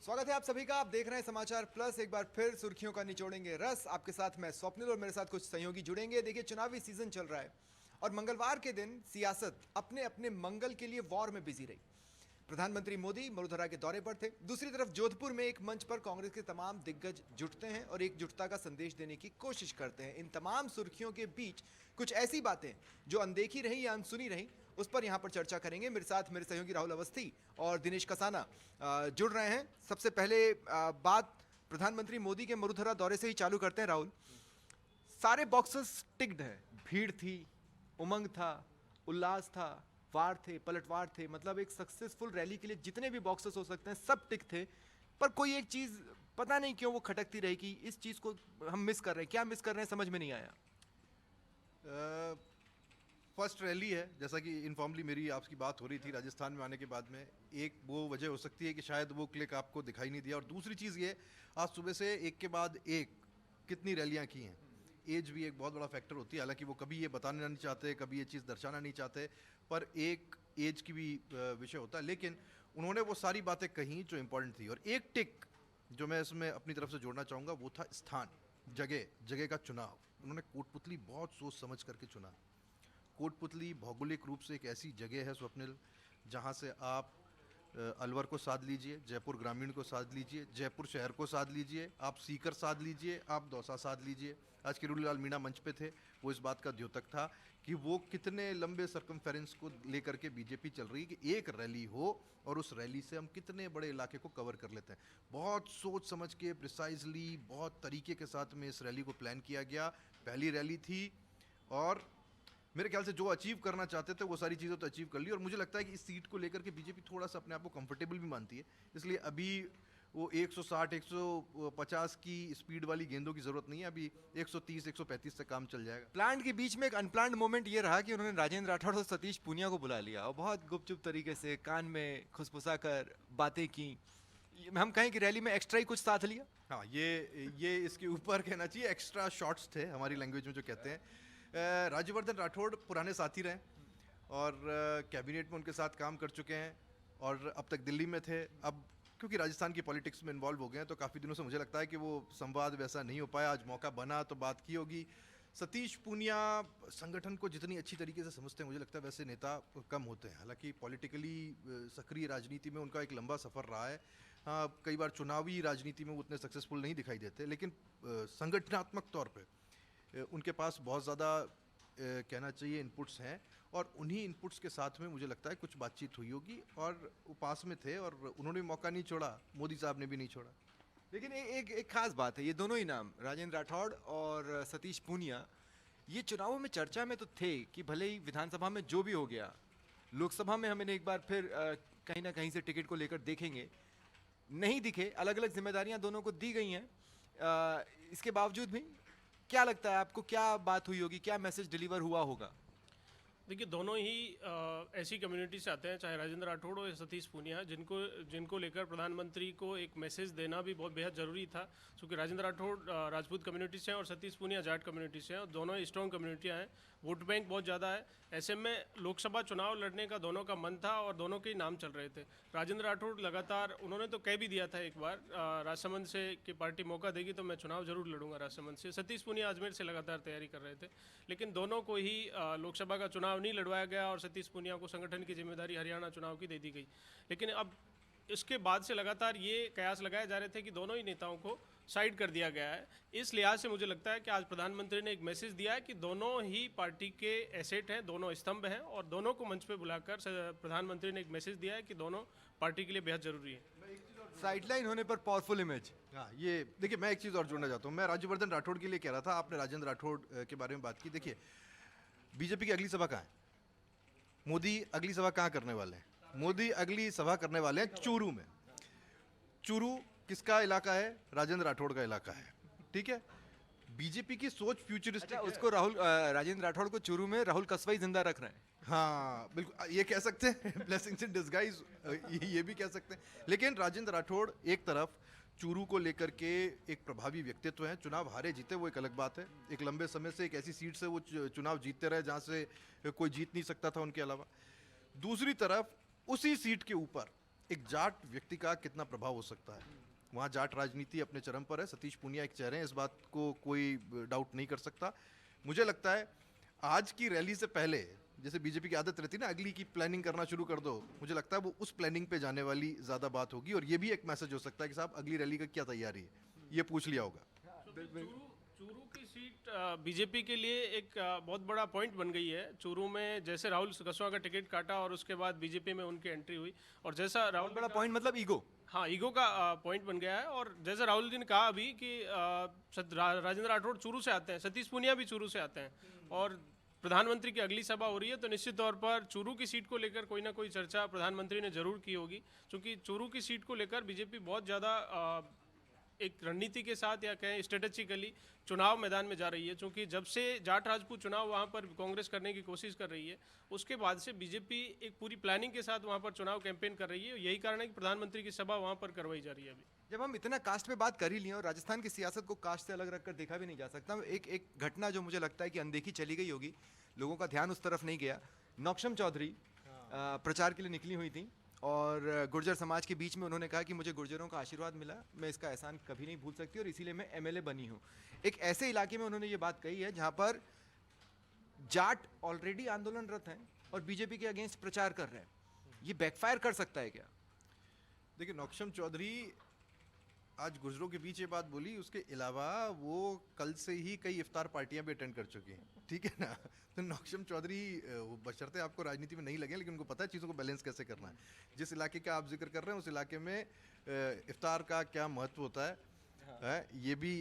स्वागत है आप सभी का। आप देख रहे हैं समाचार प्लस। एक बार फिर सुर्खियों का निचोड़ेंगे रस। आपके साथ मैं स्वप्निल और मेरे साथ कुछ सहयोगी जुड़ेंगे। देखिए, चुनावी सीजन चल रहा है और मंगलवार के दिन सियासत अपने अपने मंगल के लिए वॉर में बिजी रही। प्रधानमंत्री मोदी मरुधरा के दौरे पर थे। दूसरी तरफ जोधपुर में एक मंच पर कांग्रेस के तमाम दिग्गज जुटते हैं और एकजुटता का संदेश देने की कोशिश करते हैं। इन तमाम सुर्खियों के बीच कुछ ऐसी बातें जो अनदेखी रही या अनसुनी रही, उस पर यहां पर चर्चा करेंगे। मेरे साथ मेरे सहयोगी राहुल अवस्थी और दिनेश कसाना जुड़ रहे हैं। सबसे पहले बात प्रधानमंत्री मोदी के मरुधरा दौरे से ही चालू करते हैं। राहुल, सारे बॉक्सेस टिक्ड हैं। भीड़ थी, उमंग था, उल्लास था, वार थे, पलटवार थे। मतलब एक सक्सेसफुल रैली के लिए जितने भी बॉक्सेस हो सकते हैं सब टिक थे। पर कोई एक चीज पता नहीं क्यों वो खटकती रही कि इस चीज को हम मिस कर रहे हैं। क्या मिस कर रहे हैं समझ में नहीं आया। फर्स्ट रैली है, जैसा कि इनफॉर्मली मेरी आपकी बात हो रही थी राजस्थान में आने के बाद में। एक वो वजह हो सकती है कि शायद वो क्लिक आपको दिखाई नहीं दिया, और दूसरी चीज़ ये, आज सुबह से एक के बाद एक कितनी रैलियां की हैं। एज भी एक बहुत बड़ा फैक्टर होती है। हालांकि वो कभी ये बताना नहीं चाहते, कभी ये चीज़ दर्शाना नहीं चाहते, पर एक एज की भी विषय होता है। लेकिन उन्होंने वो सारी बातें कहीं जो इंपॉर्टेंट थी, और एक टिक जो मैं इसमें अपनी तरफ से जोड़ना चाहूँगा वो था स्थान, जगह का चुनाव। उन्होंने कोटपुतली बहुत सोच समझ करके चुना। कोटपुतली भौगोलिक रूप से एक ऐसी जगह है स्वप्निल, जहाँ से आप अलवर को साध लीजिए, जयपुर ग्रामीण को साध लीजिए, जयपुर शहर को साध लीजिए, आप सीकर साध लीजिए, आप दौसा साध लीजिए। आज किरोड़ीलाल मीणा मंच पे थे, वो इस बात का द्योतक था कि वो कितने लंबे सर्कमफेरेंस को लेकर के बीजेपी चल रही है कि एक रैली हो और उस रैली से हम कितने बड़े इलाके को कवर कर लेते हैं। बहुत सोच समझ के, प्रिसाइजली, बहुत तरीके के साथ में इस रैली को प्लान किया गया। पहली रैली थी और मेरे ख्याल से जो अचीव करना चाहते थे वो सारी चीज़ें तो अचीव कर ली। और मुझे लगता है कि इस सीट को लेकर के बीजेपी थोड़ा सा अपने आप को कंफर्टेबल भी मानती है। इसलिए अभी वो 160 150 की स्पीड वाली गेंदों की जरूरत नहीं है। अभी 130 135 से काम चल जाएगा। प्लांट के बीच में एक अनप्लान्ड मोमेंट ये रहा कि उन्होंने राजेंद्र राठौड़ और सतीश पूनिया को बुला लिया और बहुत गुपचुप तरीके से कान में खुसफुसा कर बातें की। हम कहें कि रैली में एक्स्ट्रा ही कुछ साथ लिया। हाँ, ये इसके ऊपर कहना चाहिए, एक्स्ट्रा शॉट्स थे हमारी लैंग्वेज में जो कहते हैं। राज्यवर्धन राठौड़ पुराने साथी रहे और कैबिनेट में उनके साथ काम कर चुके हैं, और अब तक दिल्ली में थे। अब क्योंकि राजस्थान की पॉलिटिक्स में इन्वॉल्व हो गए हैं तो काफ़ी दिनों से मुझे लगता है कि वो संवाद वैसा नहीं हो पाया। आज मौका बना तो बात की होगी। सतीश पूनिया संगठन को जितनी अच्छी तरीके से समझते हैं, मुझे लगता है वैसे नेता कम होते हैं। हालांकि पॉलिटिकली सक्रिय राजनीति में उनका एक लंबा सफ़र रहा है। हाँ, कई बार चुनावी राजनीति में वो उतने सक्सेसफुल नहीं दिखाई देते, लेकिन संगठनात्मक तौर पे उनके पास बहुत ज़्यादा कहना चाहिए इनपुट्स हैं, और उन्हीं इनपुट्स के साथ में मुझे लगता है कुछ बातचीत हुई होगी। और वो पास में थे और उन्होंने भी मौका नहीं छोड़ा, मोदी साहब ने भी नहीं छोड़ा। लेकिन एक खास बात है, ये दोनों ही नाम राजेंद्र राठौड़ और सतीश पूनिया ये चुनावों में चर्चा में तो थे कि भले ही विधानसभा में जो भी हो गया, लोकसभा में हमें एक बार फिर कहीं ना कहीं से टिकट को लेकर देखेंगे। नहीं दिखे, अलग अलग जिम्मेदारियां दोनों को दी गई हैं। इसके बावजूद भी क्या लगता है आपको, क्या बात हुई होगी, क्या मैसेज डिलीवर हुआ होगा? देखिए, दोनों ही ऐसी कम्युनिटी से आते हैं, चाहे राजेंद्र राठौड़ हो या सतीश पूनिया, जिनको लेकर प्रधानमंत्री को एक मैसेज देना भी बहुत बेहद ज़रूरी था। क्योंकि राजेंद्र राठौड़ राजपूत कम्युनिटी से हैं और सतीश पूनिया जाट कम्युनिटी से हैं, और दोनों स्ट्रॉन्ग कम्युनिटियाँ हैं। वोट बैंक बहुत ज़्यादा है। ऐसे में लोकसभा चुनाव लड़ने का दोनों का मन था और दोनों के ही नाम चल रहे थे। राजेंद्र राठौड़ लगातार, उन्होंने तो कह भी दिया था एक बार राजसमंद से कि पार्टी मौका देगी तो मैं चुनाव जरूर लड़ूंगा राजसमंद से। सतीश पूनिया अजमेर से लगातार तैयारी कर रहे थे, लेकिन दोनों को ही लोकसभा का चुनाव नहीं लड़वाया गया और सतीश पूनिया को संगठन की जिम्मेदारी हरियाणा चुनाव की दे दी गई। लेकिन अब इसके बाद से लगातार ये कयास लगाए जा रहे थे कि दोनों ही नेताओं को साइड कर दिया गया है। इस लिहाज से मुझे लगता है कि आज प्रधानमंत्री ने एक मैसेज दिया है कि दोनों ही पार्टी के एसेट हैं, दोनों स्तंभ हैं, और दोनों को मंच पे बुलाकर प्रधानमंत्री ने एक मैसेज दिया है कि दोनों पार्टी के लिए बेहद जरूरी है। साइडलाइन होने पर पावरफुल इमेज। हाँ, ये देखिए, मैं एक चीज़ और जोड़ना चाहता हूँ। मैं राज्यवर्धन राठौड़ के लिए कह रहा था, आपने राजेंद्र राठौड़ के बारे में बात की। देखिए, बीजेपी की अगली सभा कहाँ है? मोदी अगली सभा कहाँ करने वाले हैं? मोदी अगली सभा करने वाले हैं चूरू में। चूरू किसका इलाका है? राजेंद्र राठौड़ का इलाका है। ठीक है, बीजेपी की सोच फ्यूचरिस्टिक। उसको राजेंद्र राठौड़ को चूरू में राहुल कसवाई जिंदा रख रहे हैं। हाँ बिल्कुल, ये कह सकते हैं ब्लेसिंग्स इन डिस्गाइज, ये भी कह सकते हैं। लेकिन राजेंद्र राठौड़ एक तरफ चूरू को लेकर के एक प्रभावी व्यक्तित्व है। चुनाव हारे जीते वो एक अलग बात है। एक लंबे समय से एक ऐसी सीट से वो चुनाव जीतते रहे जहाँ से कोई जीत नहीं सकता था उनके अलावा। दूसरी तरफ उसी सीट के ऊपर एक जाट व्यक्ति का कितना प्रभाव हो सकता है। वहाँ जाट राजनीति अपने चरम पर है। सतीश पूनिया एक चेहरे हैं, इस बात को कोई डाउट नहीं कर सकता। मुझे लगता है आज की रैली से पहले, जैसे बीजेपी की आदत रहती है ना, अगली की प्लानिंग करना शुरू कर दो, मुझे लगता है वो उस प्लानिंग पे जाने वाली ज़्यादा बात होगी। और ये भी एक मैसेज हो सकता है कि साहब अगली रैली का क्या तैयारी है, ये पूछ लिया होगा। चूरू की सीट बीजेपी के लिए एक बहुत बड़ा पॉइंट बन गई है। चूरू में जैसे राहुल कसवा का टिकट काटा और उसके बाद बीजेपी में उनकी एंट्री हुई, और जैसा राहुल बड़ा पॉइंट मतलब ईगो। हाँ, ईगो का पॉइंट बन गया है। और जैसे राहुल जी ने कहा अभी कि राजेंद्र राठौड़ चूरू से आते हैं, सतीश पूनिया भी चूरू से आते हैं, और प्रधानमंत्री की अगली सभा हो रही है, तो निश्चित तौर पर चूरू की सीट को लेकर कोई ना कोई चर्चा प्रधानमंत्री ने जरूर की होगी, क्योंकि चूरू की सीट को लेकर बीजेपी बहुत ज़्यादा एक रणनीति के साथ या कहें स्ट्रेटेजिकली चुनाव मैदान में जा रही है। क्योंकि जब से जाट राजपूत चुनाव वहाँ पर कांग्रेस करने की कोशिश कर रही है, उसके बाद से बीजेपी एक पूरी प्लानिंग के साथ वहाँ पर चुनाव कैंपेन कर रही है। यही कारण है कि प्रधानमंत्री की सभा वहाँ पर करवाई जा रही है अभी। जब हम इतना कास्ट पे बात कर ही लिए और राजस्थान की सियासत को कास्ट से अलग रखकर देखा भी नहीं जा सकता, एक घटना जो मुझे लगता है कि अनदेखी चली गई होगी, लोगों का ध्यान उस तरफ नहीं गया। नौक्षम चौधरी प्रचार के लिए निकली हुई थी और गुर्जर समाज के बीच में उन्होंने कहा कि मुझे गुर्जरों का आशीर्वाद मिला, मैं इसका एहसान कभी नहीं भूल सकती और इसीलिए मैं एमएलए बनी हूँ। एक ऐसे इलाके में उन्होंने ये बात कही है जहाँ पर जाट ऑलरेडी आंदोलनरत हैं और बीजेपी के अगेंस्ट प्रचार कर रहे हैं। ये बैकफायर कर सकता है क्या? देखिए, नौक्षम चौधरी आज गुर्जरों के बीच ये बात बोली, उसके अलावा वो कल से ही कई इफ्तार पार्टियां भी अटेंड कर चुकी हैं, ठीक है ना। तो नौक्षम चौधरी वो बशर्ते आपको राजनीति में नहीं लगे, लेकिन उनको पता है चीज़ों को बैलेंस कैसे करना है। जिस इलाके का आप जिक्र कर रहे हैं उस इलाके में इफ्तार का क्या महत्व होता है, ये भी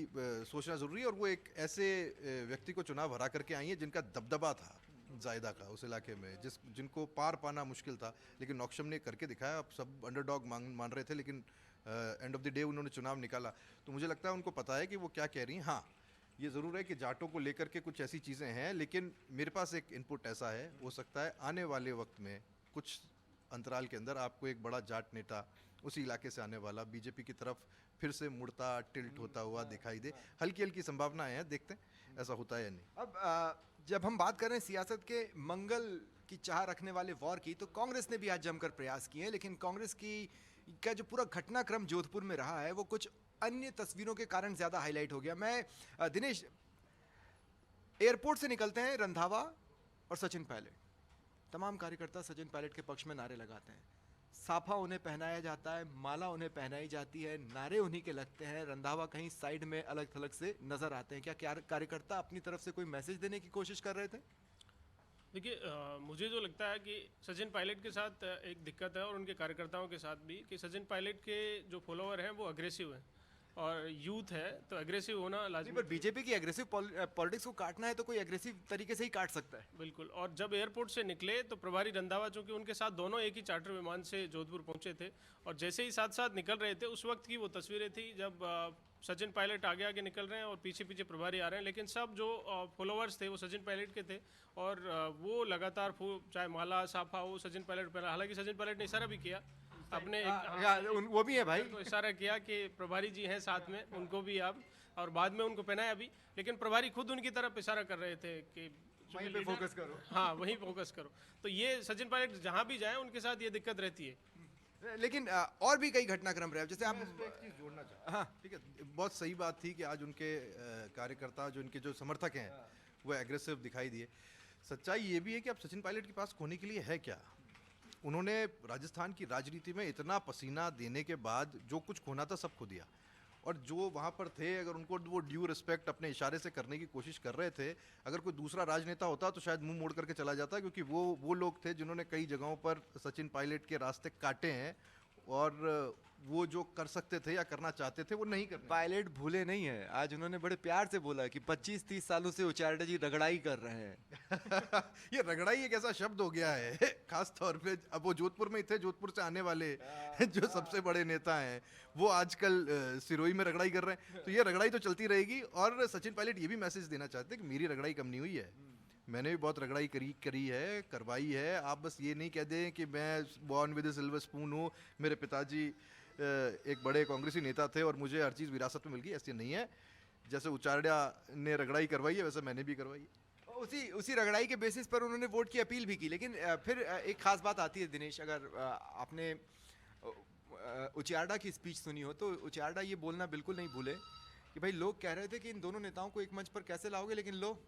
सोचना ज़रूरी है। और वो एक ऐसे व्यक्ति को चुनाव हरा करके आई है जिनका दबदबा था जायदा का उस इलाके में, जिनको पार पाना मुश्किल था, लेकिन नौक्षम ने करके दिखाया। अब सब अंडरडॉग मान रहे थे, लेकिन एंड ऑफ द डे उन्होंने चुनाव निकाला। तो मुझे लगता है उनको पता है कि वो क्या कह रही हैं। हाँ, ये ज़रूर है कि जाटों को लेकर के कुछ ऐसी चीज़ें हैं, लेकिन मेरे पास एक इनपुट ऐसा है, हो सकता है आने वाले वक्त में कुछ अंतराल के अंदर आपको एक बड़ा जाट नेता उसी इलाके से आने वाला बीजेपी की तरफ फिर से मुड़ता टिल्ट होता हुआ दिखाई दे। हल्की हल्की संभावनाएं हैं, देखते हैं ऐसा होता है या नहीं। अब जब हम बात कर रहे हैं सियासत के मंगल की चाह रखने वाले वॉर की, तो कांग्रेस ने भी आज जमकर प्रयास किए हैं, लेकिन कांग्रेस का जो पूरा घटनाक्रम जोधपुर में रहा है वो कुछ अन्य तस्वीरों के कारण ज्यादा हाईलाइट हो गया। मैं दिनेश, एयरपोर्ट से निकलते हैं रंधावा और सचिन पायलट, तमाम कार्यकर्ता सचिन पायलट के पक्ष में नारे लगाते हैं, साफा उन्हें पहनाया जाता है, माला उन्हें पहनाई जाती है, नारे उन्हीं के लगते हैं। रंधावा कहीं साइड में अलग थलग से नजर आते हैं। क्या कार्यकर्ता अपनी तरफ से कोई मैसेज देने की कोशिश कर रहे थे? देखिए, मुझे जो लगता है कि सचिन पायलट के साथ एक दिक्कत है और उनके कार्यकर्ताओं के साथ भी, कि सचिन पायलट के जो फॉलोअर हैं वो अग्रेसिव हैं और यूथ है, तो एग्रेसिव होना लाजमी। पर बीजेपी की एग्रेसिव पॉलिटिक्स को काटना है तो कोई एग्रेसिव तरीके से ही काट सकता है। बिल्कुल। और जब एयरपोर्ट से निकले तो प्रभारी रंधावा, चूंकि उनके साथ दोनों एक ही चार्टर विमान से जोधपुर पहुंचे थे, और जैसे ही साथ साथ निकल रहे थे, उस वक्त की वो तस्वीरें थी जब सचिन पायलट आगे आगे निकल रहे हैं और पीछे पीछे प्रभारी आ रहे हैं, लेकिन सब जो फॉलोअर्स थे वो सचिन पायलट के थे और वो लगातार चाहे माला साफा हो सचिन पायलट पहना। हालांकि सचिन पायलट ने इशारा भी किया अपने, वो भी है भाई, तो इशारा किया कि प्रभारी जी हैं साथ में, उनको भी आप, और बाद में उनको पहनाया भी, लेकिन प्रभारी खुद उनकी तरफ इशारा कर रहे थे कि वहीं पे फोकस करो। हाँ, वहीं फोकस करो। तो ये सचिन पायलट जहाँ भी जाए उनके साथ ये दिक्कत रहती है। लेकिन और भी कई घटनाक्रम रहे, जैसे आप एक चीज़ जोड़ना चाहता हूँ। हाँ, ठीक है, बहुत सही बात थी कि आज उनके कार्यकर्ता, जो उनके जो समर्थक हैं, वो एग्रेसिव दिखाई दिए। सच्चाई ये भी है कि अब सचिन पायलट के पास खोने के लिए है क्या। उन्होंने राजस्थान की राजनीति में इतना पसीना देने के बाद जो कुछ खोना था सब खो दिया, और जो वहाँ पर थे, अगर उनको वो ड्यू रिस्पेक्ट अपने इशारे से करने की कोशिश कर रहे थे, अगर कोई दूसरा राजनेता होता तो शायद मुंह मोड़ करके चला जाता, क्योंकि वो लोग थे जिन्होंने कई जगहों पर सचिन पायलट के रास्ते काटे हैं, और वो जो कर सकते थे या करना चाहते थे वो नहीं कर। पायलट भूले नहीं है, आज उन्होंने बड़े प्यार से बोला कि 25-30 सालों से उचार्डा जी रगड़ाई कर रहे हैं। ये रगड़ाई एक ऐसा शब्द हो गया है, खास तौर पे अब वो जोधपुर में ही थे, जोधपुर से आने वाले जो सबसे बड़े नेता हैं वो आजकल सिरोही में रगड़ाई कर रहे हैं। तो ये रगड़ाई तो चलती रहेगी, और सचिन पायलट ये भी मैसेज देना चाहते हैं कि मेरी रगड़ाई कम नहीं हुई है, मैंने भी बहुत रगड़ाई करी है, करवाई है। आप बस ये नहीं कह दें कि मैं बॉर्न विद सिल्वर स्पून हूँ, मेरे पिताजी एक बड़े कांग्रेसी नेता थे और मुझे हर चीज़ विरासत में मिल गई, ऐसे नहीं है। जैसे उचार्डा ने रगड़ाई करवाई है, वैसे मैंने भी करवाई है। उसी रगड़ाई के बेसिस पर उन्होंने वोट की अपील भी की, लेकिन फिर एक खास बात आती है दिनेश, अगर आपने उचियार्डा की स्पीच सुनी हो तो उचियार्डा ये बोलना बिल्कुल नहीं भूले कि भाई लोग कह रहे थे कि इन दोनों नेताओं को एक मंच पर कैसे लाओगे, लेकिन लो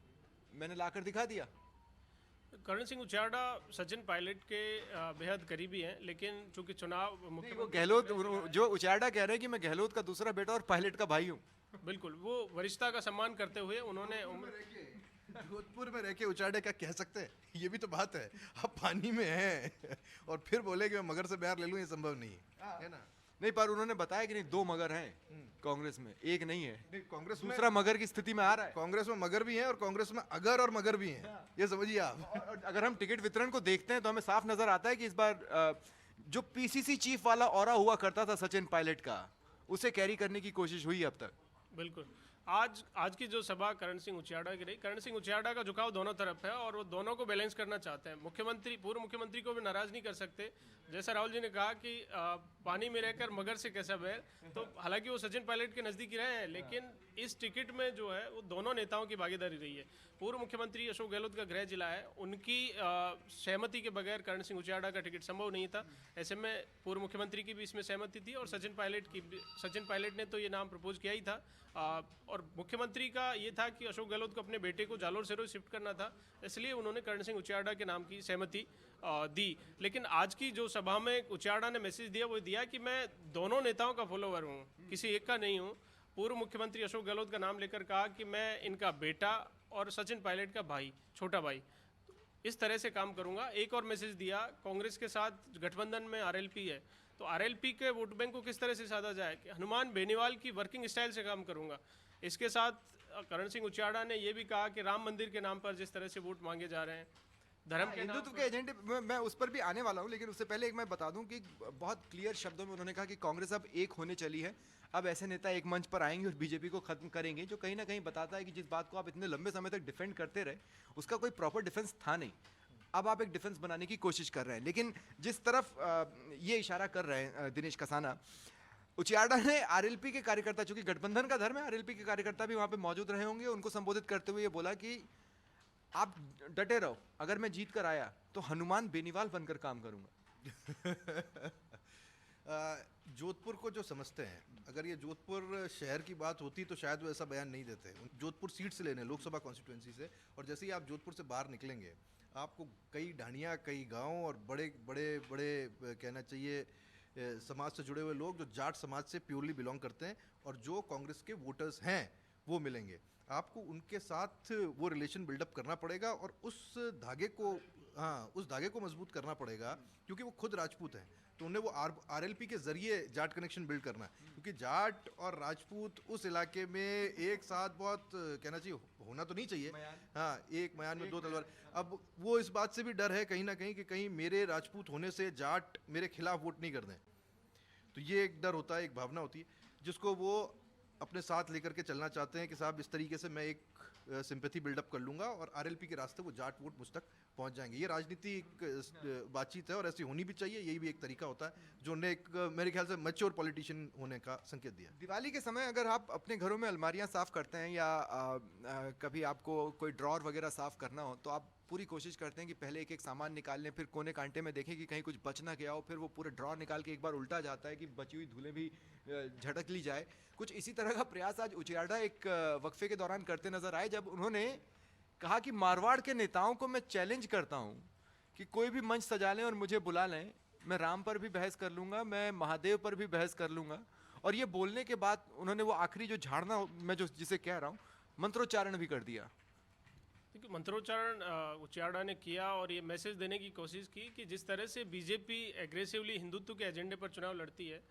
मैंने लाकर दिखा दिया। करण सिंह उचियार्डा सचिन पायलट के बेहद करीबी हैं, लेकिन चूंकि चुनाव नहीं, वो मुख्यमंत्री गहलोत, जो उचियार्डा कह रहे हैं कि मैं गहलोत का दूसरा बेटा और पायलट का भाई हूँ। बिल्कुल वो वरिष्ठता का सम्मान करते हुए उन्होंने जोधपुर में रह के उचाड़े क्या कह सकते हैं, ये भी तो बात है। आप पानी में हैं और फिर बोले कि मैं मगर से प्यार ले लूं, ये संभव नहीं है ना। नहीं, पर उन्होंने बताया कि नहीं, दो मगर हैं कांग्रेस में, एक नहीं है। नहीं, कांग्रेस में दूसरा मगर की स्थिति में आ रहा है। कांग्रेस में मगर भी हैं और कांग्रेस में अगर और मगर भी हैं, ये समझिए आप। और अगर हम टिकट वितरण को देखते हैं तो हमें साफ नजर आता है कि इस बार जो पीसीसी चीफ वाला ऑरा हुआ करता था सचिन पायलट का, उसे कैरी करने की कोशिश हुई अब तक। बिल्कुल आज की जो सभा करण सिंह उचियार्डा की रही, करण सिंह उचियार्डा का झुकाव दोनों तरफ है और वो दोनों को बैलेंस करना चाहते हैं। पूर्व मुख्यमंत्री को भी नाराज नहीं कर सकते। जैसा राहुल जी ने कहा कि पानी में रहकर मगर से कैसा बैर, तो हालांकि वो सचिन पायलट के नजदीक रहे हैं, लेकिन इस टिकट में जो है वो दोनों नेताओं की भागीदारी रही है। पूर्व मुख्यमंत्री अशोक गहलोत का गृह जिला है, उनकी सहमति के बगैर करण सिंह उचियार्डा का टिकट संभव नहीं था। ऐसे में पूर्व मुख्यमंत्री की भी इसमें सहमति थी और सचिन पायलट ने तो ये नाम प्रपोज किया ही था। और मुख्यमंत्री का ये था कि अशोक गहलोत को अपने बेटे को जालोर से शिफ्ट करना था, इसलिए उन्होंने करण सिंह उचियार्डा के नाम की सहमति दी। लेकिन आज की जो सभा में उचियार्डा ने मैसेज दिया, वो दिया कि मैं दोनों नेताओं का फॉलोवर हूँ, किसी एक का नहीं हूँ। पूर्व मुख्यमंत्री अशोक गहलोत का नाम लेकर कहा कि मैं इनका बेटा और सचिन पायलट का भाई, छोटा भाई, इस तरह से काम करूंगा। एक और मैसेज दिया, कांग्रेस के साथ गठबंधन में आरएलपी है, तो आरएलपी के वोट बैंक को किस तरह से साधा जाए, कि हनुमान बेनीवाल की वर्किंग स्टाइल से काम करूंगा। इसके साथ करण सिंह उचियार्डा ने यह भी कहा कि राम मंदिर के नाम पर जिस तरह से वोट मांगे जा रहे हैं, धर्म के हिंदुत्व के एजेंडे मैं उस पर भी आने वाला हूं, लेकिन उससे पहले एक मैं बता दूं कि बहुत क्लियर शब्दों में उन्होंने कहा कि कांग्रेस अब एक होने चली है। अब ऐसे नेता एक मंच पर आएंगे और बीजेपी को खत्म करेंगे, जो कहीं ना कहीं बताता है कि जिस बात को आप इतने लंबे समय तक डिफेंड करते रहे उसका कोई प्रॉपर डिफेंस था नहीं। अब आप एक डिफेंस बनाने की कोशिश कर रहे हैं, लेकिन जिस तरफ ये इशारा कर रहे हैं दिनेश कसाना, उचियार्डा ने आरएलपी के कार्यकर्ता, चूंकि गठबंधन का धर्म है, आरएलपी के कार्यकर्ता भी वहां पे मौजूद रहे होंगे, उनको संबोधित करते हुए ये बोला कि आप डटे रहो, अगर मैं जीत कर आया तो हनुमान बेनीवाल बनकर काम करूंगा। जोधपुर को जो समझते हैं, अगर ये जोधपुर शहर की बात होती तो शायद वो ऐसा बयान नहीं देते। जोधपुर सीट से लेने, लोकसभा कॉन्स्टिट्यूंसी से, और जैसे ही आप जोधपुर से बाहर निकलेंगे आपको कई ढाणियाँ, कई गांव और बड़े बड़े बड़े कहना चाहिए समाज से जुड़े हुए लोग जो जाट समाज से प्योरली बिलोंग करते हैं और जो कांग्रेस के वोटर्स हैं वो मिलेंगे। आपको उनके साथ वो रिलेशन बिल्डअप करना पड़ेगा और उस धागे को मजबूत करना पड़ेगा, क्योंकि वो खुद राजपूत हैं, तो उन्हें वो आरएलपी के जरिए जाट कनेक्शन बिल्ड करना है। क्योंकि जाट और राजपूत उस इलाके में एक साथ बहुत कहना चाहिए होना तो नहीं चाहिए, हाँ, एक मयान में दो तलवार। अब वो इस बात से भी डर है कहीं ना कहीं कि कहीं मेरे राजपूत होने से जाट मेरे खिलाफ वोट नहीं कर दें, तो ये एक डर होता है, एक भावना होती है जिसको वो अपने साथ लेकर के चलना चाहते हैं कि साहब इस तरीके से मैं एक सिंपैथी बिल्डअप कर लूंगा और आरएलपी के रास्ते वो जाट वोट मुझ तक पहुंच जाएंगे। ये राजनीतिक बातचीत है और ऐसी होनी भी चाहिए, यही भी एक तरीका होता है जो उन्हें एक मेरे ख्याल से मैच्योर पॉलिटिशियन होने का संकेत दिया। दिवाली के समय अगर आप अपने घरों में अलमारियां साफ करते हैं या कभी आपको कोई ड्रॉर वगैरह साफ करना हो, तो आप पूरी कोशिश करते हैं कि पहले एक एक सामान निकाल लें, फिर कोने कांटे में देखें कि कहीं कुछ बच ना गया हो, फिर वो पूरे ड्रॉर निकाल के एक बार उल्टा जाता है कि बची हुई धूलें भी झटक ली जाए। कुछ इसी तरह का प्रयास आज उचियार्डा एक वक्फे के दौरान करते नजर आए, जब उन्होंने कहा कि मारवाड़ के नेताओं को मैं चैलेंज करता हूं कि कोई भी मंच सजा लें और मुझे बुला लें, मैं राम पर भी बहस कर लूंगा, मैं महादेव पर भी बहस कर लूंगा। और ये बोलने के बाद उन्होंने वो आखिरी जो झाड़ना मैं जो जिसे कह रहा हूँ, मंत्रोच्चारण भी कर दिया। देखिए, मंत्रोच्चारण उचियार्डा ने किया और ये मैसेज देने की कोशिश की कि जिस तरह से बीजेपी एग्रेसिवली हिंदुत्व के एजेंडे पर चुनाव लड़ती है,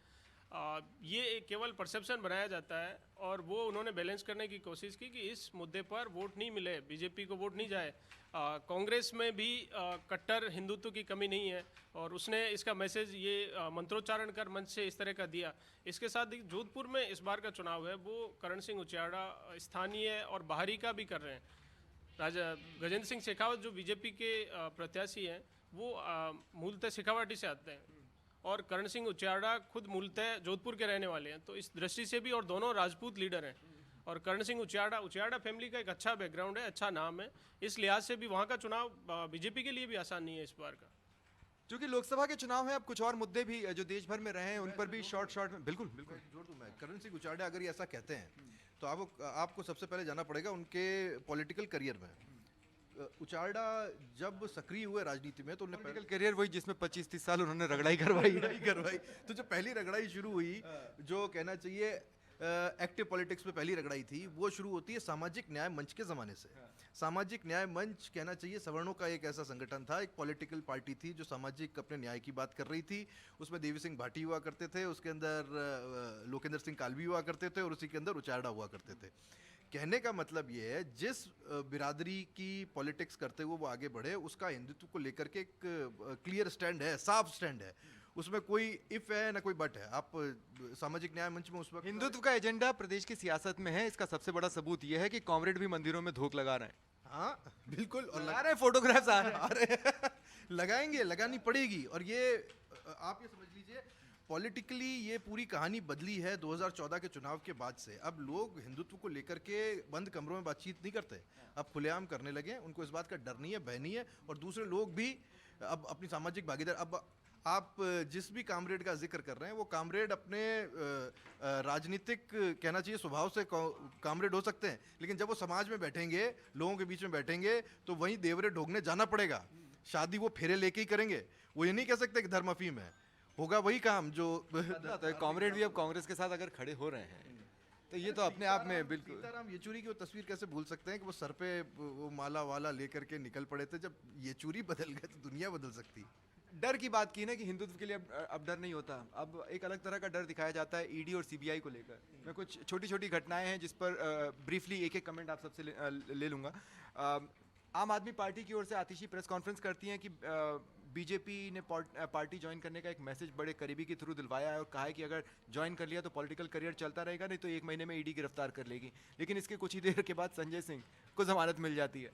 ये केवल परसेप्शन बनाया जाता है, और वो उन्होंने बैलेंस करने की कोशिश की कि इस मुद्दे पर वोट नहीं मिले, बीजेपी को वोट नहीं जाए। कांग्रेस में भी कट्टर हिंदुत्व की कमी नहीं है, और उसने इसका मैसेज ये मंत्रोच्चारण कर मंच से इस तरह का दिया। इसके साथ ही जोधपुर में इस बार का चुनाव है वो करण सिंह उचियार्डा स्थानीय और बाहरी का भी कर रहे हैं। राजा गजेंद्र सिंह शेखावत जो बीजेपी के प्रत्याशी हैं, वो मूलतः शेखावाटी से आते हैं, और करण सिंह उचियार्डा खुद मूलतः जोधपुर के रहने वाले हैं, तो इस दृष्टि से भी, और दोनों राजपूत लीडर हैं, और करण सिंह उचियार्डा फैमिली का एक अच्छा बैकग्राउंड है, अच्छा नाम है, इस लिहाज से भी वहाँ का चुनाव बीजेपी के लिए भी आसान नहीं है इस बार का। क्योंकि लोकसभा के चुनाव हैं, अब कुछ और मुद्दे भी जो देश भर में रहे हैं उन पर भी शॉर्ट में बिल्कुल बिल्कुल जोड़ दूं मैं, करण सिंह उचाडा अगर ये ऐसा कहते हैं तो आपको सबसे पहले जाना पड़ेगा उनके पॉलिटिकल करियर में। उचाडा जब सक्रिय हुए राजनीति में तो उन्हें पॉलिटिकल करियर वही जिसमें 25-30 साल उन्होंने रगड़ाई करवाई। तो जो पहली रगड़ाई शुरू हुई, जो कहना चाहिए एक्टिव पॉलिटिक्स में पहली रगड़ाई थी, वो शुरू होती है सामाजिक न्याय मंच के ज़माने से। सामाजिक न्याय मंच कहना चाहिए सवर्णों का एक ऐसा संगठन था, एक पॉलिटिकल पार्टी थी जो सामाजिक अपने न्याय की बात कर रही थी। उसमें देवी सिंह भाटी हुआ करते थे, उसके अंदर लोकेंद्र सिंह कालवी हुआ करते थे और उसी के अंदर उचाडा हुआ करते थे। कहने का मतलब ये है, जिस बिरादरी की पॉलिटिक्स करते हुए वो आगे बढ़े, उसका हिंदुत्व को लेकर के एक क्लियर स्टैंड है, साफ स्टैंड है, उसमें कोई इफ है ना कोई बट है। आप सामाजिक न्याय मंच में उस वक्त हिंदुत्व का एजेंडा प्रदेश की सियासत में है। इसका सबसे बड़ा सबूत यह है कि कॉमरेड भी मंदिरों में धूप लगा रहे हैं। हाँ बिल्कुल, और लगा रहे हैं, फोटोग्राफ्स आ रहे हैं। लगाएंगे, लगानी पड़ेगी। और ये आप ये समझ लीजिए, पॉलिटिकली ये पूरी कहानी बदली है 2014 के चुनाव के बाद से। अब लोग हिंदुत्व को लेकर के बंद कमरों में बातचीत नहीं करते, अब खुलेआम करने लगे हैं। उनको इस बात का डर नहीं है, भय नहीं है। और दूसरे लोग भी अब अपनी सामाजिक भागीदार, अब आप जिस भी कामरेड का जिक्र कर रहे हैं वो कामरेड अपने राजनीतिक कहना चाहिए स्वभाव से कामरेड हो सकते हैं, लेकिन जब वो समाज में बैठेंगे, लोगों के बीच में बैठेंगे, तो वहीं देवरे ढोगने जाना पड़ेगा। शादी वो फेरे लेके ही करेंगे, वो ये नहीं कह सकते कि धर्म अफीम है, होगा वही काम जो तो कॉमरेड भी अब कांग्रेस के साथ अगर खड़े हो रहे हैं तो ये तो अपने आप में बिल्कुल। सीताराम येचुरी की वो तस्वीर कैसे भूल सकते हैं कि वो सर पे वो माला वाला लेकर के निकल पड़े थे। जब येचुरी बदल गए तो दुनिया बदल सकती। डर की बात की ना कि हिंदुत्व के लिए अब डर नहीं होता, अब एक अलग तरह का डर दिखाया जाता है ईडी और सीबीआई को लेकर। मैं कुछ छोटी छोटी घटनाएं हैं जिस पर ब्रीफली एक एक कमेंट आप सबसे ले लूँगा। आम आदमी पार्टी की ओर से आतिशी प्रेस कॉन्फ्रेंस करती हैं कि बीजेपी ने पार्टी ज्वाइन करने का एक मैसेज बड़े करीबी के थ्रू दिलवाया है और कहा है कि अगर ज्वाइन कर लिया तो पॉलिटिकल करियर चलता रहेगा, नहीं तो 1 महीने में ईडी गिरफ्तार कर लेगी। लेकिन इसके कुछ ही देर के बाद संजय सिंह को जमानत मिल जाती है।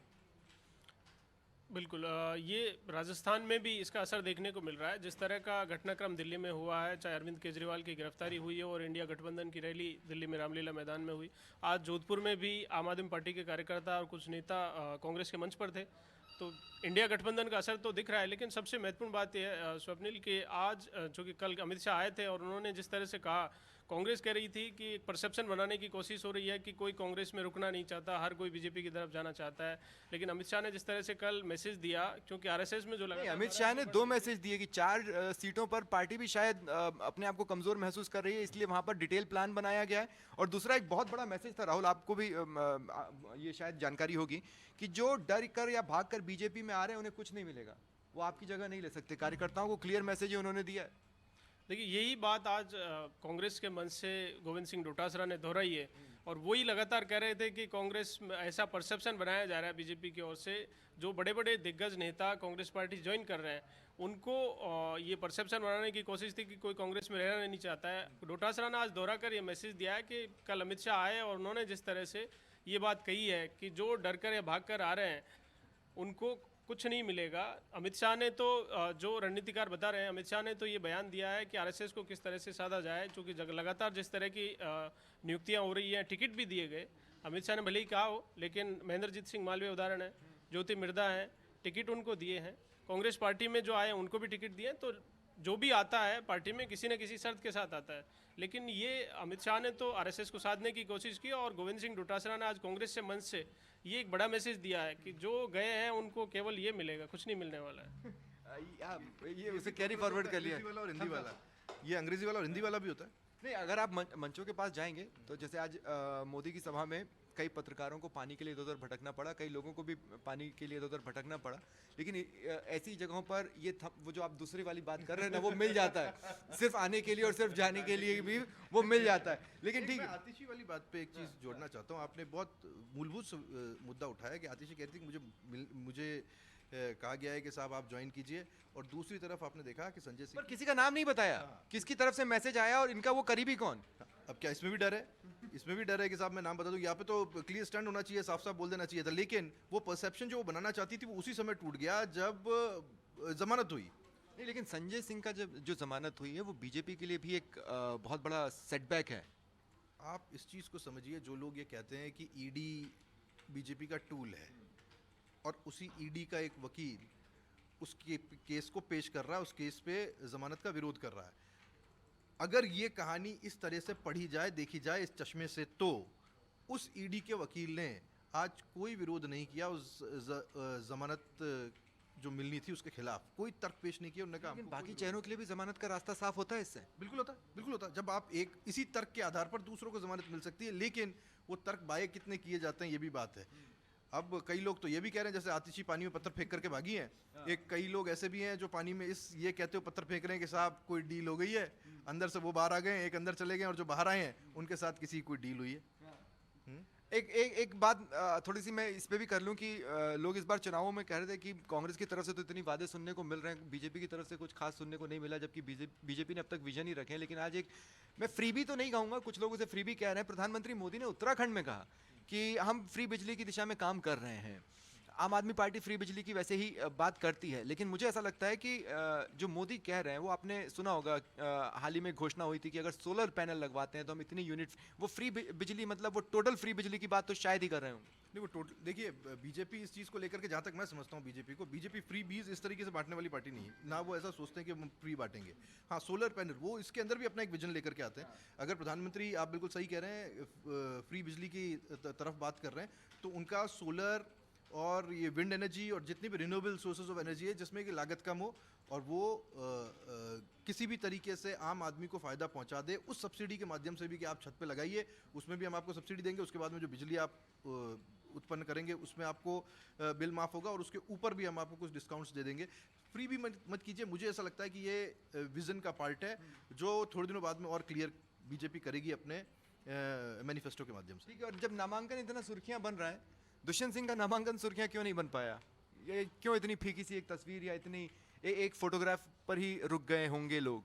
बिल्कुल, ये राजस्थान में भी इसका असर देखने को मिल रहा है। जिस तरह का घटनाक्रम दिल्ली में हुआ है, चाहे अरविंद केजरीवाल की गिरफ्तारी हुई है और इंडिया गठबंधन की रैली दिल्ली में रामलीला मैदान में हुई, आज जोधपुर में भी आम आदमी पार्टी के कार्यकर्ता और कुछ नेता कांग्रेस के मंच पर थे। तो इंडिया गठबंधन का असर तो दिख रहा है, लेकिन सबसे महत्वपूर्ण बात यह है स्वप्निल कि आज जो कि कल अमित शाह आए थे और उन्होंने जिस तरह से कहा, कांग्रेस कह रही थी कि एक परसेप्शन बनाने की कोशिश हो रही है कि कोई कांग्रेस में रुकना नहीं चाहता, हर कोई बीजेपी की तरफ जाना चाहता है। लेकिन अमित शाह ने जिस तरह से कल मैसेज दिया, क्योंकि आरएसएस में जो लगा, अमित शाह ने 2 मैसेज दिए कि 4 सीटों पर पार्टी भी शायद अपने आप को कमजोर महसूस कर रही है, इसलिए वहां पर डिटेल प्लान बनाया गया है। और दूसरा एक बहुत बड़ा मैसेज था, राहुल आपको भी ये शायद जानकारी होगी, कि जो डर कर या भाग कर बीजेपी में आ रहे हैं उन्हें कुछ नहीं मिलेगा, वो आपकी जगह नहीं ले सकते। कार्यकर्ताओं को क्लियर मैसेज ही उन्होंने दिया है। देखिए यही बात आज कांग्रेस के मंच से गोविंद सिंह डोटासरा ने दोहराई है और वही लगातार कह रहे थे कि कांग्रेस में ऐसा परसेप्शन बनाया जा रहा है बीजेपी की ओर से, जो बड़े बड़े दिग्गज नेता कांग्रेस पार्टी ज्वाइन कर रहे हैं उनको ये परसेप्शन बनाने की कोशिश थी कि कोई कांग्रेस में रहना नहीं चाहता है। डोटासरा ने आज दोहरा कर ये मैसेज दिया है कि कल अमित शाह आए और उन्होंने जिस तरह से ये बात कही है कि जो डर कर या भाग कर आ रहे हैं उनको कुछ नहीं मिलेगा। अमित शाह ने तो जो रणनीतिकार बता रहे हैं, अमित शाह ने तो ये बयान दिया है कि आरएसएस को किस तरह से साधा जाए, क्योंकि लगातार जिस तरह की नियुक्तियां हो रही हैं, टिकट भी दिए गए। अमित शाह ने भले ही कहा हो, लेकिन महेंद्रजीत सिंह मालवीय उदाहरण है, ज्योति मिर्धा हैं, टिकट उनको दिए हैं। कांग्रेस पार्टी में जो आए उनको भी टिकट दिए हैं। तो जो भी आता है पार्टी में किसी न किसी शर्त के साथ आता है, लेकिन ये अमित शाह ने तो आरएसएस को साधने की कोशिश की और गोविंद सिंह डोटासरा ने आज कांग्रेस से मंच से ये एक बड़ा मैसेज दिया है कि जो गए हैं उनको केवल ये मिलेगा, कुछ नहीं मिलने वाला है। ये उसे कैरी फॉरवर्ड कर लिया। अंग्रेजी वाला और हिंदी वाला, ये अंग्रेजी वाला और हिंदी वाला भी होता है। नहीं, अगर आप मंचों के पास जाएंगे तो जैसे आज मोदी की सभा में कई पत्रकारों को पानी के लिए इधर उधर भटकना पड़ा, कई लोगों को भी पानी के लिए इधर उधर भटकना पड़ा, लेकिन ऐसी जगहों पर ये वो जो आप दूसरी वाली बात कर रहे हैं ना, वो मिल जाता है। सिर्फ आने के लिए और सिर्फ जाने के लिए भी वो मिल जाता है। लेकिन ठीक है, आतिशी वाली बात पे एक चीज जोड़ना चाहता हूँ। आपने बहुत मूलभूत मुद्दा उठाया कि आतिशी कह रही थी कि मुझे कहा गया है कि साहब आप ज्वाइन कीजिए, और दूसरी तरफ आपने देखा कि संजय सिंह पर किसी का नाम नहीं बताया, किसकी तरफ से मैसेज आया और इनका वो करीबी कौन। अब क्या इसमें भी डर है? इसमें भी डर है कि साहब मैं नाम बता दूं। यहाँ पे तो क्लियर स्टैंड होना चाहिए, साफ साफ बोल देना चाहिए था। लेकिन वो परसेप्शन जो वो बनाना चाहती थी वो उसी समय टूट गया जब जमानत हुई। नहीं, लेकिन संजय सिंह का जो जमानत हुई है वो बीजेपी के लिए भी एक बहुत बड़ा सेटबैक है। आप इस चीज़ को समझिए, जो लोग ये कहते हैं कि ईडी बीजेपी का टूल है और उसी ईडी का एक वकील उस केस को पेश कर रहा है, उस केस पे जमानत का विरोध कर रहा है। अगर ये कहानी इस तरह से पढ़ी जाए, देखी जाए इस चश्मे से, तो उस ईडी के वकील ने आज कोई विरोध नहीं किया उस जमानत जो मिलनी थी उसके खिलाफ, कोई तर्क पेश नहीं किया। उन्होंने कहा लेकिन बाकी चेहरों के लिए भी जमानत का रास्ता साफ होता है इससे। बिल्कुल होता है, बिल्कुल होता है। जब आप एक इसी तर्क के आधार पर दूसरों को जमानत मिल सकती है, लेकिन वो तर्क बाये कितने किए जाते हैं ये भी बात है। अब कई लोग तो ये भी कह रहे हैं, जैसे आतिशी पानी में पत्थर फेंक करके भागी हैं, एक कई लोग ऐसे भी हैं जो पानी में ये कहते हुए पत्थर फेंक रहे हैं कि साहब कोई डील हो गई है, अंदर से वो बाहर आ गए, एक अंदर चले गए, और जो बाहर आए हैं उनके साथ किसी की कोई डील हुई है। एक बात थोड़ी सी मैं इस पे भी कर लूं कि लोग इस बार चुनावों में कह रहे थे कि कांग्रेस की तरफ से तो इतनी वादे सुनने को मिल रहे हैं, बीजेपी की तरफ से कुछ खास सुनने को नहीं मिला, जबकि बीजेपी ने अब तक विजन ही रखे हैं। लेकिन आज मैं फ्रीबी तो नहीं कहूंगा, कुछ लोग उसे फ्रीबी कह रहे हैं। प्रधानमंत्री मोदी ने उत्तराखंड में कहा कि हम फ्री बिजली की दिशा में काम कर रहे हैं। आम आदमी पार्टी फ्री बिजली की वैसे ही बात करती है, लेकिन मुझे ऐसा लगता है कि जो मोदी कह रहे हैं वो आपने सुना होगा, हाल ही में घोषणा हुई थी कि अगर सोलर पैनल लगवाते हैं तो हम इतनी यूनिट, वो फ्री बिजली मतलब वो टोटल फ्री बिजली की बात तो शायद ही कर रहे हों। नहीं, वो टोटल देखिए, बीजेपी इस चीज़ को लेकर के, जहाँ तक मैं समझता हूँ बीजेपी फ्री बीज इस तरीके से बांटने वाली पार्टी नहीं है ना। वो ऐसा सोचते हैं कि हम फ्री बांटेंगे। हाँ, सोलर पैनल वो इसके अंदर भी अपना एक विजन लेकर के आते हैं। अगर प्रधानमंत्री, आप बिल्कुल सही कह रहे हैं, फ्री बिजली की तरफ बात कर रहे हैं, तो उनका सोलर और ये विंड एनर्जी और जितनी भी रिन्यूएबल सोर्सेज ऑफ एनर्जी है जिसमें कि लागत कम हो और वो किसी भी तरीके से आम आदमी को फ़ायदा पहुंचा दे, उस सब्सिडी के माध्यम से भी कि आप छत पे लगाइए, उसमें भी हम आपको सब्सिडी देंगे, उसके बाद में जो बिजली आप उत्पन्न करेंगे उसमें आपको बिल माफ़ होगा और उसके ऊपर भी हम आपको कुछ डिस्काउंट्स दे देंगे। फ्री भी मत कीजिए। मुझे ऐसा लगता है कि ये विज़न का पार्ट है जो थोड़े दिनों बाद में और क्लियर बीजेपी करेगी अपने मैनिफेस्टो के माध्यम से। ठीक है, और जब नामांकन इतना सुर्खियां बन रहा है, दुष्यंत सिंह का नामांकन सुर्खियां क्यों नहीं बन पाया? ये क्यों इतनी फीकी सी एक तस्वीर या इतनी एक फोटोग्राफ पर ही रुक गए होंगे लोग?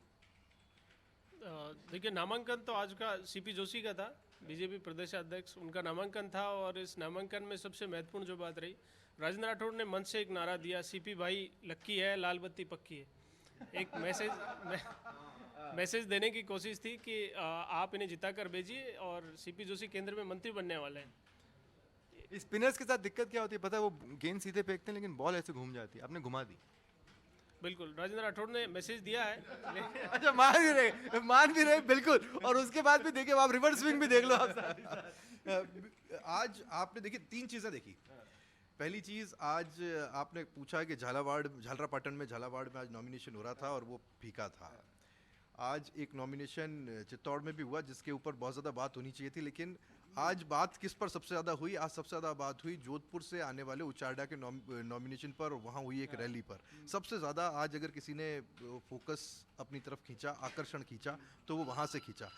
देखिए, नामांकन तो आज का सीपी जोशी का था, बीजेपी प्रदेश अध्यक्ष, उनका नामांकन था। और इस नामांकन में सबसे महत्वपूर्ण जो बात रही, राजेंद्र राठौड़ ने मंच से एक नारा दिया, सीपी भाई लक्की है, लाल बत्ती पक्की है। एक मैसेज देने की कोशिश थी कि आप इन्हें जिता कर भेजिए और सीपी जोशी केंद्र में मंत्री बनने वाले हैं। स्पिनर्स के साथ दिक्कत क्या होती है पता है? वो गेंद सीधे फेंकते हैं लेकिन बॉल ऐसे घूम जाती है, आपने घुमा दी। बिल्कुल, राजेंद्र राठौड़ ने मैसेज दिया है। अच्छा, मान भी रहे बिल्कुल, और उसके बाद भी देखिए आप रिवर्स स्विंग भी देख लो आप। आज आपने देखिए 3 चीज़ें देखी। पहली चीज़, आज आपने पूछा कि झालरापाटन में आज नॉमिनेशन हो रहा था और वो फीका था। आज एक नॉमिनेशन चित्तौड़ में भी हुआ जिसके ऊपर बहुत ज़्यादा बात होनी चाहिए थी, लेकिन आज बात किस पर सबसे ज़्यादा हुई? आज सबसे ज़्यादा बात हुई जोधपुर से आने वाले उचारडा के नॉमिनेशन पर, और वहाँ हुई एक रैली पर। सबसे ज़्यादा आज अगर किसी ने फोकस अपनी तरफ खींचा, आकर्षण खींचा, तो वो वहाँ से खींचा।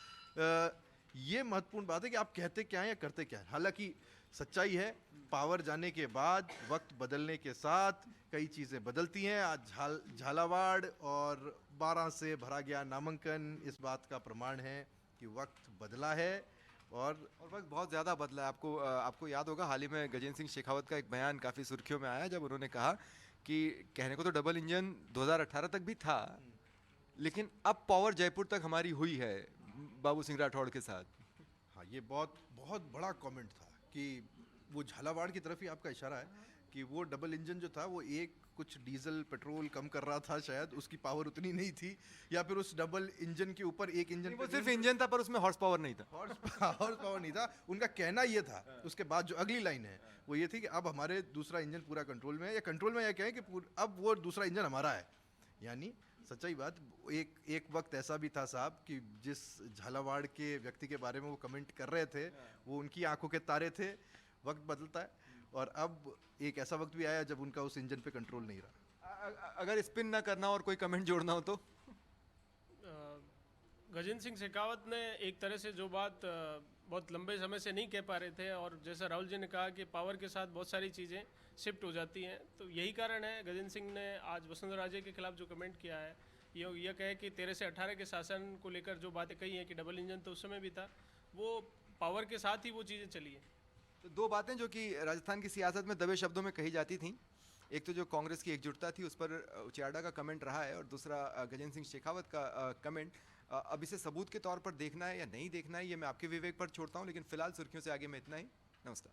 ये महत्वपूर्ण बात है कि आप कहते क्या हैं या करते क्या हैं। हालांकि सच्चाई है, पावर जाने के बाद, वक्त बदलने के साथ कई चीज़ें बदलती हैं। आज झालावाड़ और 12 से भरा गया नामांकन इस बात का प्रमाण है कि वक्त बदला है और वक्त बहुत ज़्यादा बदला है। आपको याद होगा, हाल ही में गजेंद्र सिंह शेखावत का एक बयान काफ़ी सुर्खियों में आया, जब उन्होंने कहा कि कहने को तो डबल इंजन 2018 तक भी था, लेकिन अब पावर जयपुर तक हमारी हुई है बाबू सिंह राठौड़ के साथ। हाँ, ये बहुत बहुत बड़ा कमेंट था कि वो झालावाड़ की तरफ ही आपका इशारा है कि वो डबल इंजन जो था वो एक कुछ डीजल पेट्रोल कम कर रहा था, शायद उसकी पावर उतनी नहीं थी, या फिर उस डबल इंजन के ऊपर एक इंजन, वो सिर्फ इंजन था पर उसमें हॉर्स पावर नहीं था। हॉर्स पावर नहीं था। उनका कहना ये था। उसके बाद जो अगली लाइन है वो ये थी कि अब हमारे दूसरा इंजन पूरा कंट्रोल में है, या कंट्रोल में, या क्या है कि अब वो दूसरा इंजन हमारा है। यानी सच्चाई बात, एक वक्त ऐसा भी था साहब कि जिस झालावाड़ के व्यक्ति के बारे में वो कमेंट कर रहे थे वो उनकी आंखों के तारे थे। वक्त बदलता है और अब एक ऐसा वक्त भी आया जब उनका उस इंजन पे कंट्रोल नहीं रहा। अगर स्पिन ना करना और कोई कमेंट जोड़ना हो तो गजेंद्र सिंह शेखावत ने एक तरह से जो बात बहुत लंबे समय से नहीं कह पा रहे थे, और जैसा राहुल जी ने कहा कि पावर के साथ बहुत सारी चीज़ें शिफ्ट हो जाती हैं, तो यही कारण है गजेंद्र सिंह ने आज वसुंधरा राजे के खिलाफ जो कमेंट किया है, ये कहे कि 13 से 18 के शासन को लेकर जो बातें कही हैं कि डबल इंजन तो उस समय भी था, वो पावर के साथ ही वो चीज़ें चली हैं। तो 2 बातें जो कि राजस्थान की सियासत में दबे शब्दों में कही जाती थीं, एक तो जो कांग्रेस की एकजुटता थी उस पर उचारडा का कमेंट रहा है, और दूसरा गजेंद्र सिंह शेखावत का कमेंट। अब इसे सबूत के तौर पर देखना है या नहीं देखना है ये मैं आपके विवेक पर छोड़ता हूं, लेकिन फिलहाल सुर्खियों से आगे में इतना ही। नमस्कार।